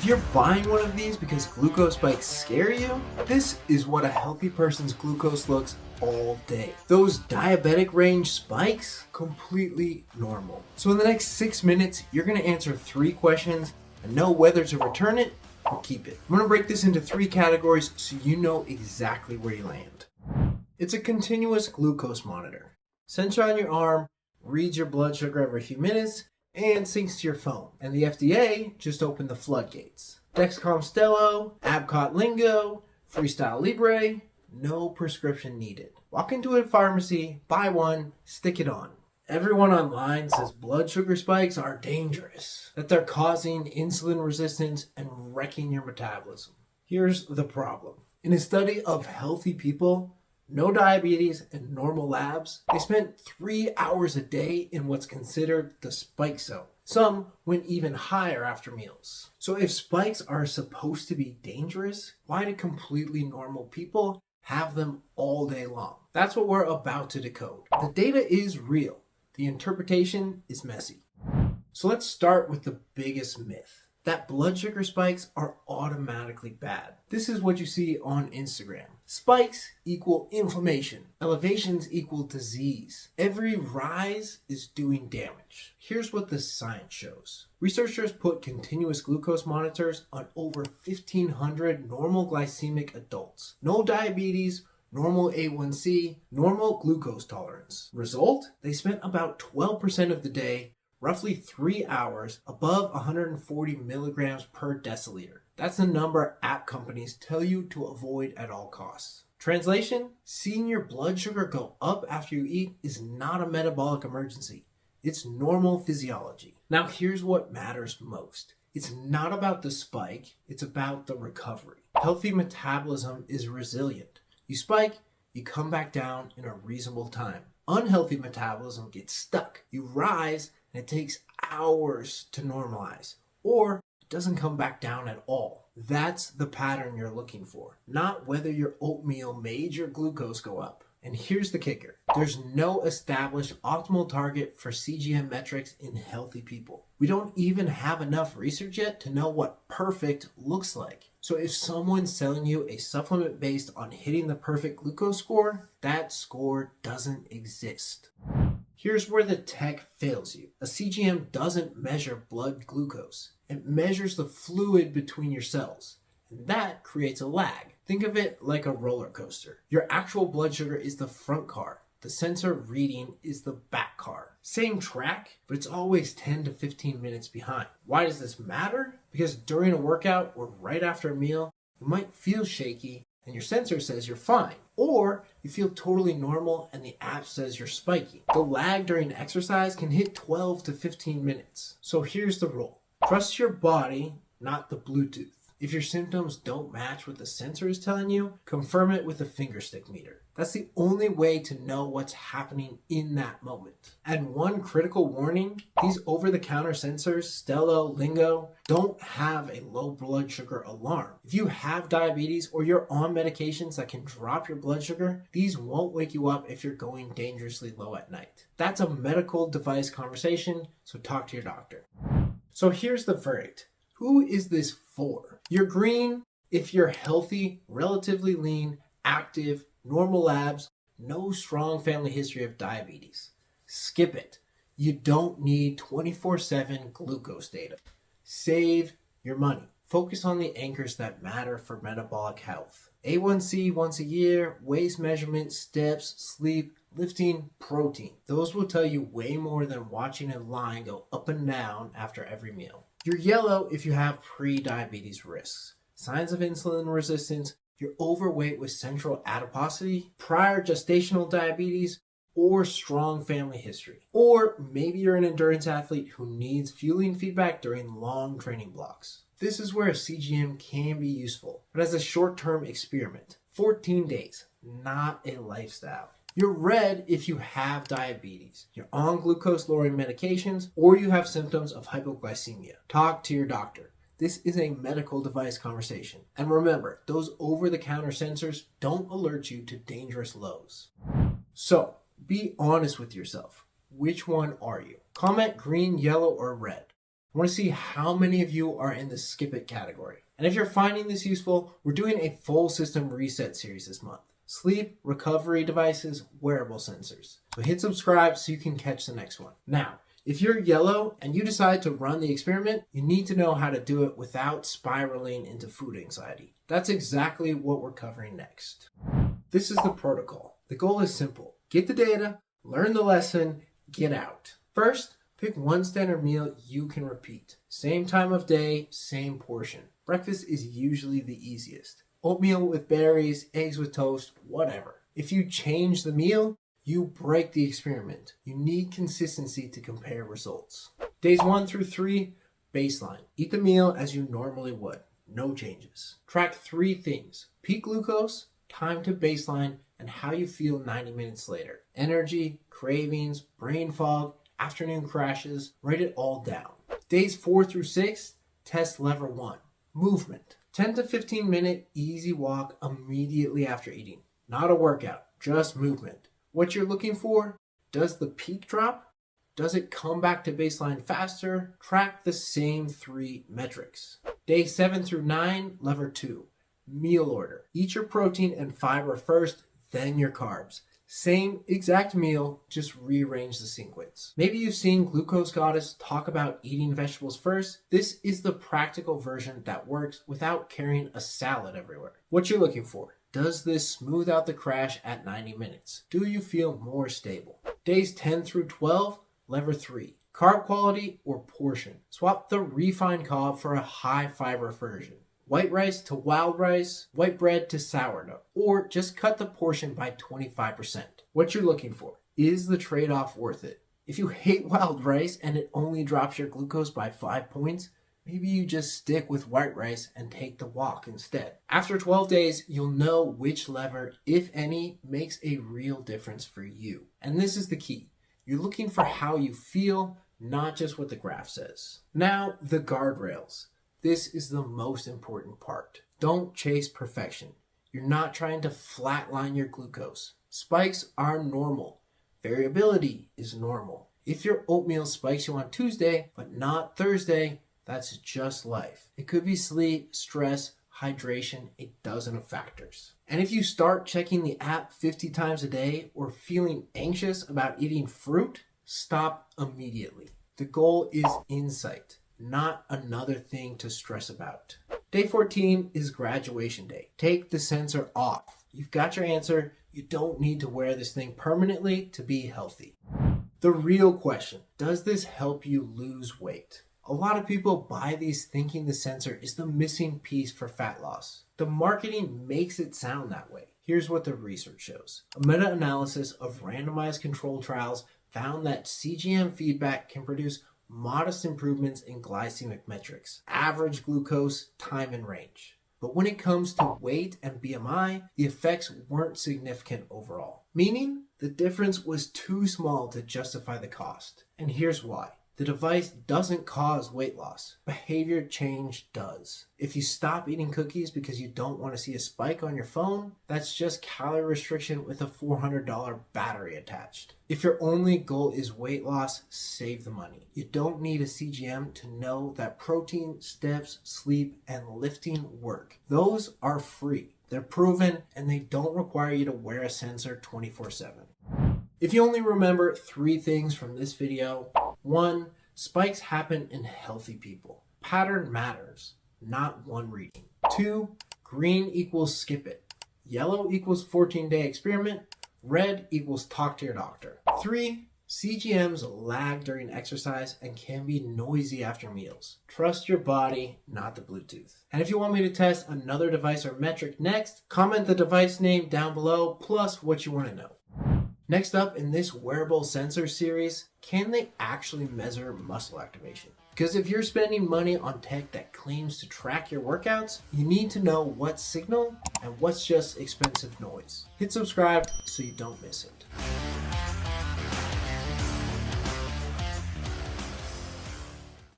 If you're buying one of these because glucose spikes scare you, this is what a healthy person's glucose looks all day. Those diabetic range spikes, completely normal. So in the next 6 minutes, you're gonna answer 3 questions and know whether to return it or keep it. I'm gonna break this into 3 categories so you know exactly where you land. It's a continuous glucose monitor. Sensor on your arm, reads your blood sugar every few minutes, and syncs to your phone. And the FDA just opened the floodgates. Dexcom Stelo, Abbott Lingo, Freestyle Libre, no prescription needed. Walk into a pharmacy, buy one, stick it on. Everyone online says blood sugar spikes are dangerous, that they're causing insulin resistance and wrecking your metabolism. Here's the problem. In a study of healthy people, no diabetes and normal labs, they spent 3 hours a day in what's considered the spike zone. Some went even higher after meals. So if spikes are supposed to be dangerous, why do completely normal people have them all day long? That's what we're about to decode. The data is real. The interpretation is messy. So let's start with the biggest myth, that blood sugar spikes are automatically bad. This is what you see on Instagram. Spikes equal inflammation. Elevations equal disease. Every rise is doing damage. Here's what the science shows. Researchers put continuous glucose monitors on over 1,500 normal glycemic adults. No diabetes, normal A1C, normal glucose tolerance. Result? They spent about 12% of the day, roughly 3 hours, above 140 milligrams per deciliter. That's the number app companies tell you to avoid at all costs. Translation? Seeing your blood sugar go up after you eat is not a metabolic emergency. It's normal physiology. Now here's what matters most. It's not about the spike, it's about the recovery. Healthy metabolism is resilient. You spike, you come back down in a reasonable time. Unhealthy metabolism gets stuck. You rise, and it takes hours to normalize, or it doesn't come back down at all. That's the pattern you're looking for, not whether your oatmeal made your glucose go up. And here's the kicker. There's no established optimal target for CGM metrics in healthy people. We don't even have enough research yet to know what perfect looks like. So if someone's selling you a supplement based on hitting the perfect glucose score, that score doesn't exist. Here's where the tech fails you. A CGM doesn't measure blood glucose. It measures the fluid between your cells, and that creates a lag. Think of it like a roller coaster. Your actual blood sugar is the front car. The sensor reading is the back car. Same track, but it's always 10 to 15 minutes behind. Why does this matter? Because during a workout or right after a meal, you might feel shaky and your sensor says you're fine. Or you feel totally normal and the app says you're spiky. The lag during exercise can hit 12 to 15 minutes. So here's the rule. Trust your body, not the Bluetooth. If your symptoms don't match what the sensor is telling you, confirm it with a finger stick meter. That's the only way to know what's happening in that moment. And one critical warning, these over-the-counter sensors, Stelo, Lingo, don't have a low blood sugar alarm. If you have diabetes or you're on medications that can drop your blood sugar, these won't wake you up if you're going dangerously low at night. That's a medical device conversation, so talk to your doctor. So here's the verdict. Who is this for? You're green if you're healthy, relatively lean, active, normal labs, no strong family history of diabetes. Skip it. You don't need 24/7 glucose data. Save your money. Focus on the anchors that matter for metabolic health. A1C once a year, waist measurement, steps, sleep, lifting, protein. Those will tell you way more than watching a line go up and down after every meal. You're yellow if you have pre-diabetes risks, signs of insulin resistance, you're overweight with central adiposity, prior gestational diabetes, or strong family history. Or maybe you're an endurance athlete who needs fueling feedback during long training blocks. This is where a CGM can be useful, but as a short-term experiment. 14 days, not a lifestyle. You're red if you have diabetes, you're on glucose-lowering medications, or you have symptoms of hypoglycemia. Talk to your doctor. This is a medical device conversation. And remember, those over-the-counter sensors don't alert you to dangerous lows. So, be honest with yourself. Which one are you? Comment green, yellow, or red. I want to see how many of you are in the skip it category. And if you're finding this useful, we're doing a full system reset series this month. Sleep, recovery devices, wearable sensors. So hit subscribe so you can catch the next one. Now, if you're yellow and you decide to run the experiment, you need to know how to do it without spiraling into food anxiety. That's exactly what we're covering next. This is the protocol. The goal is simple. Get the data, learn the lesson, get out. First, pick one standard meal you can repeat. Same time of day, same portion. Breakfast is usually the easiest. Oatmeal with berries, eggs with toast, whatever. If you change the meal, you break the experiment. You need consistency to compare results. Days 1 through 3, baseline. Eat the meal as you normally would. No changes. Track 3 things: peak glucose, time to baseline, and how you feel 90 minutes later. Energy, cravings, brain fog, afternoon crashes, write it all down. Days 4 through 6, test lever 1, movement. 10 to 15 minute easy walk immediately after eating. Not a workout, just movement. What you're looking for: does the peak drop? Does it come back to baseline faster? Track the same 3 metrics. Day 7 through 9, lever 2, meal order. Eat your protein and fiber first, then your carbs. Same exact meal, just rearrange the sequence. Maybe you've seen Glucose Goddess talk about eating vegetables first. This is the practical version that works without carrying a salad everywhere. What you're looking for: does this smooth out the crash at 90 minutes? Do you feel more stable? Days 10 through 12, lever 3, carb quality or portion. Swap the refined carb for a high fiber version. White rice to wild rice, white bread to sourdough, or just cut the portion by 25%. What you're looking for: is the trade-off worth it? If you hate wild rice and it only drops your glucose by 5 points, maybe you just stick with white rice and take the walk instead. After 12 days, you'll know which lever, if any, makes a real difference for you. And this is the key. You're looking for how you feel, not just what the graph says. Now, the guardrails. This is the most important part. Don't chase perfection. You're not trying to flatline your glucose. Spikes are normal. Variability is normal. If your oatmeal spikes you on Tuesday, but not Thursday, that's just life. It could be sleep, stress, hydration, a dozen of factors. And if you start checking the app 50 times a day or feeling anxious about eating fruit, stop immediately. The goal is insight, not another thing to stress about. Day 14 is graduation day. Take the sensor off. You've got your answer. You don't need to wear this thing permanently to be healthy. The real question: does this help you lose weight? A lot of people buy these thinking the sensor is the missing piece for fat loss. The marketing makes it sound that way. Here's what the research shows. A meta-analysis of randomized controlled trials found that CGM feedback can produce modest improvements in glycemic metrics, average glucose, time and range. But when it comes to weight and BMI, the effects weren't significant overall, meaning the difference was too small to justify the cost. And here's why. The device doesn't cause weight loss. Behavior change does. If you stop eating cookies because you don't want to see a spike on your phone, that's just calorie restriction with a $400 battery attached. If your only goal is weight loss, save the money. You don't need a CGM to know that protein, steps, sleep, and lifting work. Those are free. They're proven, and they don't require you to wear a sensor 24/7. If you only remember 3 things from this video: 1, spikes happen in healthy people. Pattern matters, not one reading. 2, green equals skip it. Yellow equals 14-day experiment. Red equals talk to your doctor. 3, CGMs lag during exercise and can be noisy after meals. Trust your body, not the Bluetooth. And if you want me to test another device or metric next, comment the device name down below, plus what you want to know. Next up in this wearable sensor series, can they actually measure muscle activation? Because if you're spending money on tech that claims to track your workouts, you need to know what's signal and what's just expensive noise. Hit subscribe so you don't miss it.